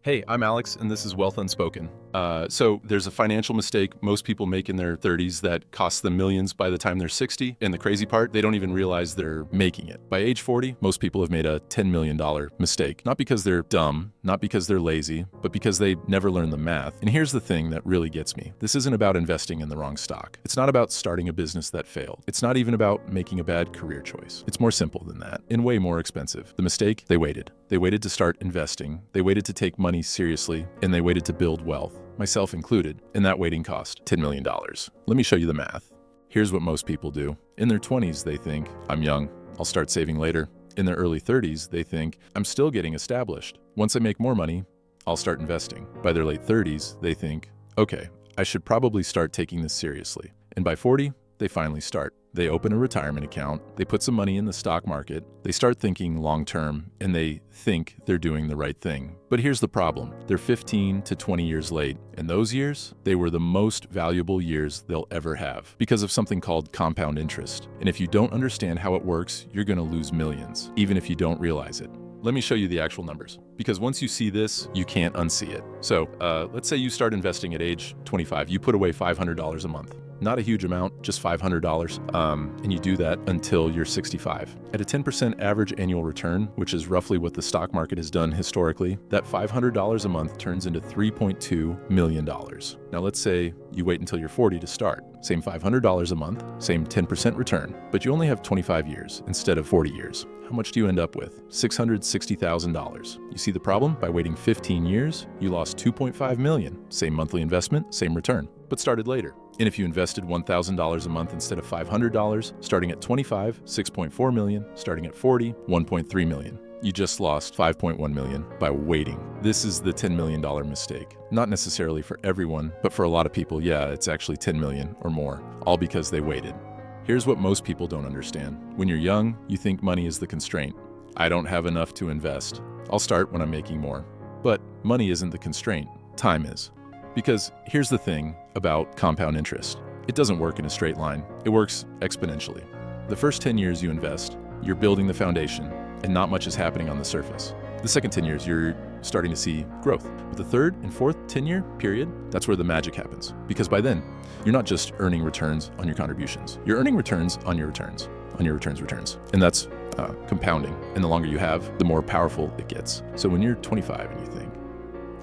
Hey, I'm Alex, and this is Wealth Unspoken. So there's a financial mistake most people make in their 30s that costs them millions by the time they're 60. And the crazy part, they don't even realize they're making it. By age 40, most people have made a $10 million mistake. Not because they're dumb, not because they're lazy, but because they never learned the math. And here's the thing that really gets me. This isn't about investing in the wrong stock. It's not about starting a business that failed. It's not even about making a bad career choice. It's more simple than that, and way more expensive. The mistake, they waited. They waited to start investing. They waited to take money seriously, and they waited to build wealth, myself included, and that waiting cost $10 million. Let me show you the math. Here's what most people do. In their 20s, they think, I'm young, I'll start saving later. In their early 30s, they think, I'm still getting established. Once I make more money, I'll start investing. By their late 30s, they think, okay, I should probably start taking this seriously. And by 40, they finally start. They open a retirement account, they put some money in the stock market, they start thinking long-term, and they think they're doing the right thing. But here's the problem. They're 15 to 20 years late, and those years, they were the most valuable years they'll ever have because of something called compound interest. And if you don't understand how it works, you're gonna lose millions, even if you don't realize it. Let me show you the actual numbers, because once you see this, you can't unsee it. So let's say you start investing at age 25. You put away $500 a month. Not a huge amount, just $500, and you do that until you're 65. At a 10% average annual return, which is roughly what the stock market has done historically, that $500 a month turns into $3.2 million. Now let's say you wait until you're 40 to start. Same $500 a month, same 10% return, but you only have 25 years instead of 40 years. How much do you end up with? $660,000. You see the problem? By waiting 15 years, you lost $2.5 million. Same monthly investment, same return, but started later. And if you invested $1,000 a month instead of $500, starting at 25, $6.4 million, starting at 40, $1.3 million. You just lost $5.1 million by waiting. This is the $10 million mistake. Not necessarily for everyone, but for a lot of people, yeah, it's actually $10 million or more, all because they waited. Here's what most people don't understand. When you're young, you think money is the constraint. I don't have enough to invest. I'll start when I'm making more. But money isn't the constraint, time is. Because here's the thing about compound interest. It doesn't work in a straight line. It works exponentially. The first 10 years you invest, you're building the foundation, and not much is happening on the surface. The second 10 years, you're starting to see growth. But the third and fourth 10-year period, that's where the magic happens. Because by then, you're not just earning returns on your contributions. You're earning returns on your returns, returns. And that's compounding. And the longer you have, the more powerful it gets. So when you're 25 and you think,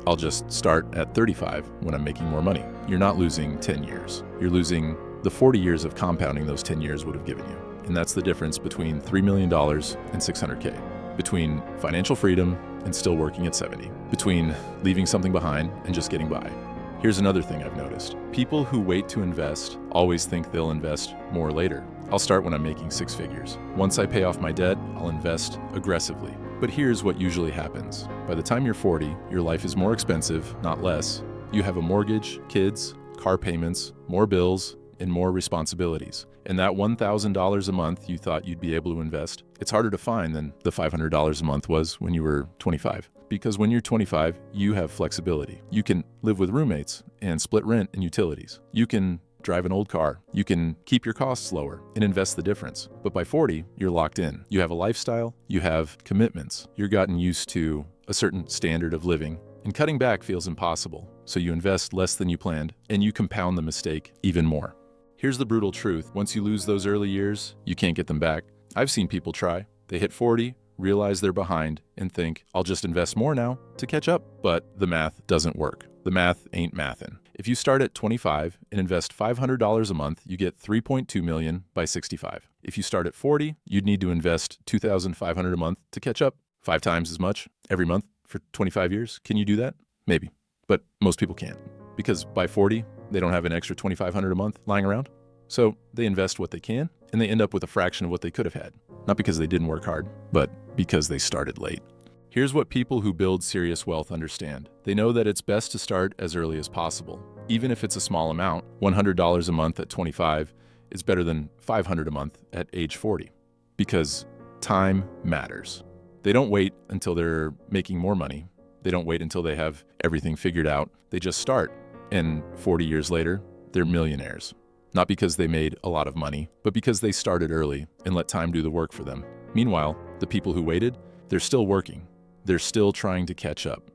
I'll just start at 35 when I'm making more money, you're not losing 10 years. You're losing the 40 years of compounding those 10 years would have given you. And that's the difference between $3 million and $600K, between financial freedom and still working at 70, between leaving something behind and just getting by. Here's another thing I've noticed. People who wait to invest always think they'll invest more later. I'll start when I'm making six figures. Once I pay off my debt, I'll invest aggressively. But here's what usually happens. By the time you're 40, your life is more expensive, not less. You have a mortgage, kids, car payments, more bills, and more responsibilities. And that $1,000 a month you thought you'd be able to invest, it's harder to find than the $500 a month was when you were 25. Because when you're 25, you have flexibility. You can live with roommates and split rent and utilities. You can drive an old car. You can keep your costs lower and invest the difference. But by 40, you're locked in. You have a lifestyle, you have commitments. You're gotten used to a certain standard of living, and cutting back feels impossible. So you invest less than you planned, and you compound the mistake even more. Here's the brutal truth. Once you lose those early years, you can't get them back. I've seen people try. They hit 40, realize they're behind, and think, I'll just invest more now to catch up. But the math doesn't work. The math ain't mathin'. If you start at 25 and invest $500 a month, you get $3.2 million by 65. If you start at 40, you'd need to invest $2,500 a month to catch up, 5 times as much every month for 25 years. Can you do that? Maybe, but most people can't, because by 40, they don't have an extra $2,500 a month lying around. So they invest what they can, and they end up with a fraction of what they could have had. Not because they didn't work hard, but because they started late. Here's what people who build serious wealth understand. They know that it's best to start as early as possible. Even if it's a small amount, $100 a month at 25 is better than $500 a month at age 40. Because time matters. They don't wait until they're making more money. They don't wait until they have everything figured out. They just start. And 40 years later, they're millionaires. Not because they made a lot of money, but because they started early and let time do the work for them. Meanwhile, the people who waited, they're still working. They're still trying to catch up.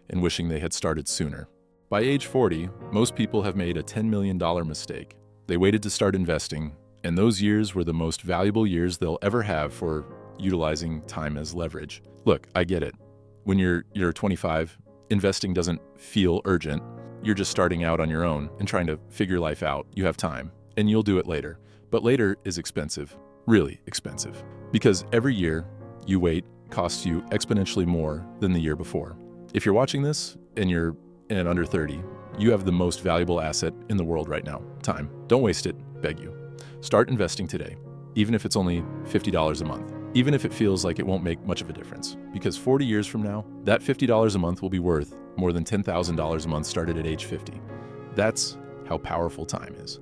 and wishing they had started sooner. By age 40, most people have made a $10 million mistake. They waited to start investing, and those years were the most valuable years they'll ever have for utilizing time as leverage. Look, I get it. When you're 25, investing doesn't feel urgent. You're just starting out on your own and trying to figure life out. You have time, and you'll do it later. But later is expensive, really expensive, because every year you wait costs you exponentially more than the year before. If you're watching this and you're under 30, you have the most valuable asset in the world right now, time. Don't waste it, beg you. Start investing today, even if it's only $50 a month, even if it feels like it won't make much of a difference, because 40 years from now, that $50 a month will be worth more than $10,000 a month started at age 50. That's how powerful time is.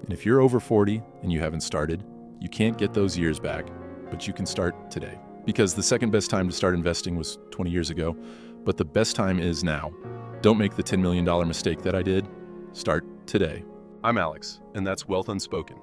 And if you're over 40 and you haven't started, you can't get those years back, but you can start today. Because the second best time to start investing was 20 years ago, but the best time is now. Don't make the $10 million mistake that I did. Start today. I'm Alex, and that's Wealth Unspoken.